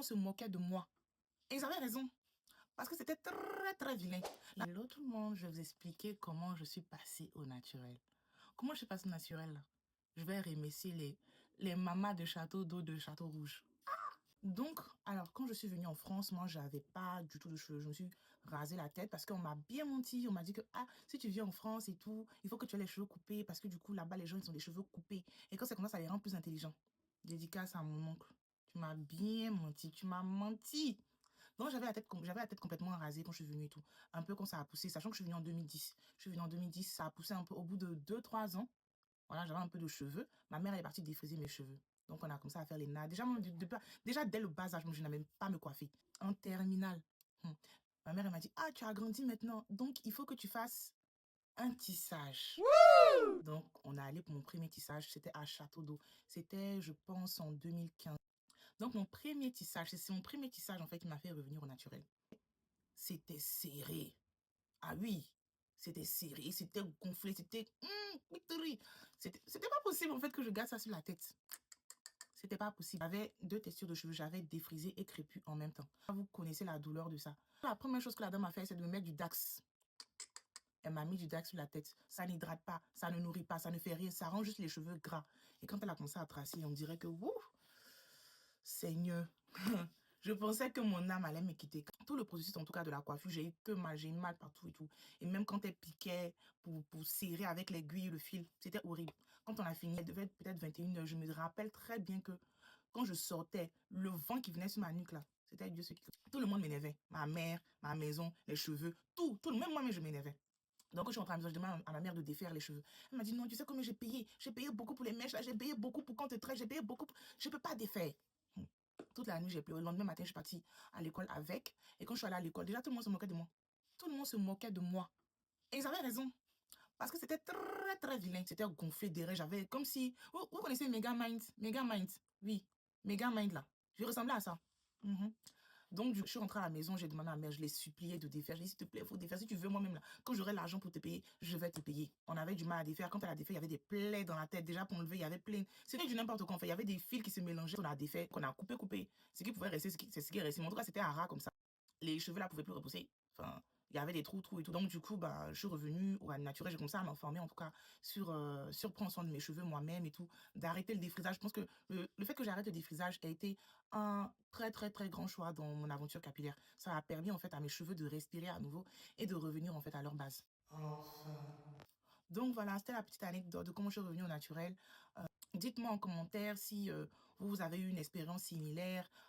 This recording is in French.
monde se moquait de moi. Et ils avaient raison, parce que c'était très, très vilain. L'autre monde, je vais vous expliquer comment je suis passée au naturel. Comment je suis passée au naturel là? Je vais remercier les mamas de Château d'eau de Château Rouge. Donc, alors, quand je suis venue en France, moi, j'avais pas du tout de cheveux. Je me suis rasé la tête parce qu'on m'a bien menti. On m'a dit que, ah, si tu viens en France et tout, il faut que tu aies les cheveux coupés parce que du coup, là-bas, les gens, ils ont des cheveux coupés. Et quand c'est comme ça les rend plus intelligents. Dédicace à mon oncle. Tu m'as bien menti, tu m'as menti. Donc, j'avais la tête complètement rasée quand je suis venue et tout. Un peu quand ça a poussé, sachant que je suis venue en 2010. Je suis venue en 2010, ça a poussé un peu au bout de 2 3 ans. Voilà, j'avais un peu de cheveux. Ma mère, elle est partie défriser mes cheveux. Donc, on a commencé à faire les nattes. Déjà, déjà dès le bas âge, moi, je n'avais pas me coiffer. En terminale, ma mère, elle m'a dit, ah, tu as grandi maintenant. Donc, il faut que tu fasses un tissage. Donc, on est allé pour mon premier tissage. C'était à Château d'Eau. C'était, je pense, en 2015. Donc, mon premier tissage, c'est mon premier tissage, en fait, qui m'a fait revenir au naturel. C'était serré. Ah oui, c'était serré, c'était gonflé, c'était... victory. C'était pas possible, en fait, que je garde ça sur la tête. C'était pas possible. J'avais 2 textures de cheveux, j'avais défrisé et crépus en même temps. Vous connaissez la douleur de ça. La première chose que la dame a fait, c'est de me mettre du Dax. Elle m'a mis du Dax sur la tête. Ça n'hydrate pas, ça ne nourrit pas, ça ne fait rien, ça rend juste les cheveux gras. Et quand elle a commencé à tracer, on dirait que, ouh, Seigneur, je pensais que mon âme allait me quitter. Tout le processus, en tout cas, de la coiffure, j'ai eu que mal, j'ai eu mal partout et tout. Et même quand elle piquait pour serrer avec l'aiguille, le fil, c'était horrible. Quand on a fini, elle devait être peut-être 21 h. Je me rappelle très bien que quand je sortais, le vent qui venait sur ma nuque là, c'était Dieu ce qui... Tout le monde m'énervait. Ma mère, ma maison, les cheveux, tout, même moi-même, je m'énervais. Donc, quand je suis rentrée à la maison, je demande à ma mère de défaire les cheveux. Elle m'a dit, non, tu sais combien j'ai payé? J'ai payé beaucoup pour les mèches, là, j'ai payé beaucoup pour qu'on te traite, j'ai payé beaucoup. Je ne peux pas défaire. Toute la nuit, j'ai pleuré. Le lendemain matin, je suis partie à l'école avec. Et quand je suis allée à l'école, déjà, tout le monde se moquait de moi. Tout le monde se moquait de moi. Et ils avaient raison. Parce que c'était très, très vilain. C'était gonflé derrière. J'avais comme si... Vous connaissez Megamind? Megamind, oui. Megamind, là. Je ressemblais à ça. Mhm. Donc, je suis rentrée à la maison, j'ai demandé à ma mère, je l'ai supplié de défaire. Je lui ai dit, s'il te plaît, il faut défaire. Si tu veux moi-même, là, quand j'aurai l'argent pour te payer, je vais te payer. On avait du mal à défaire. Quand elle a défait, il y avait des plaies dans la tête. Déjà, pour enlever, il y avait plein. C'était du n'importe quoi. En fait, il y avait des fils qui se mélangeaient. On a défait, qu'on a coupé. Ce qui pouvait rester, c'est ce qui est resté. Mais en tout cas, c'était un ras comme ça. Les cheveux là pouvaient plus repousser. Enfin, il y avait des trous et tout. Donc, du coup, bah, je suis revenue au naturel. J'ai commencé à m'informer, en tout cas, sur prendre soin de mes cheveux moi-même et tout, d'arrêter le défrisage. Je pense que le fait que j'arrête le défrisage a été un très, très, très grand choix dans mon aventure capillaire. Ça a permis, en fait, à mes cheveux de respirer à nouveau et de revenir, en fait, à leur base. Enfin. Donc, voilà, c'était la petite anecdote de comment je suis revenue au naturel. Dites-moi en commentaire si vous avez eu une expérience similaire.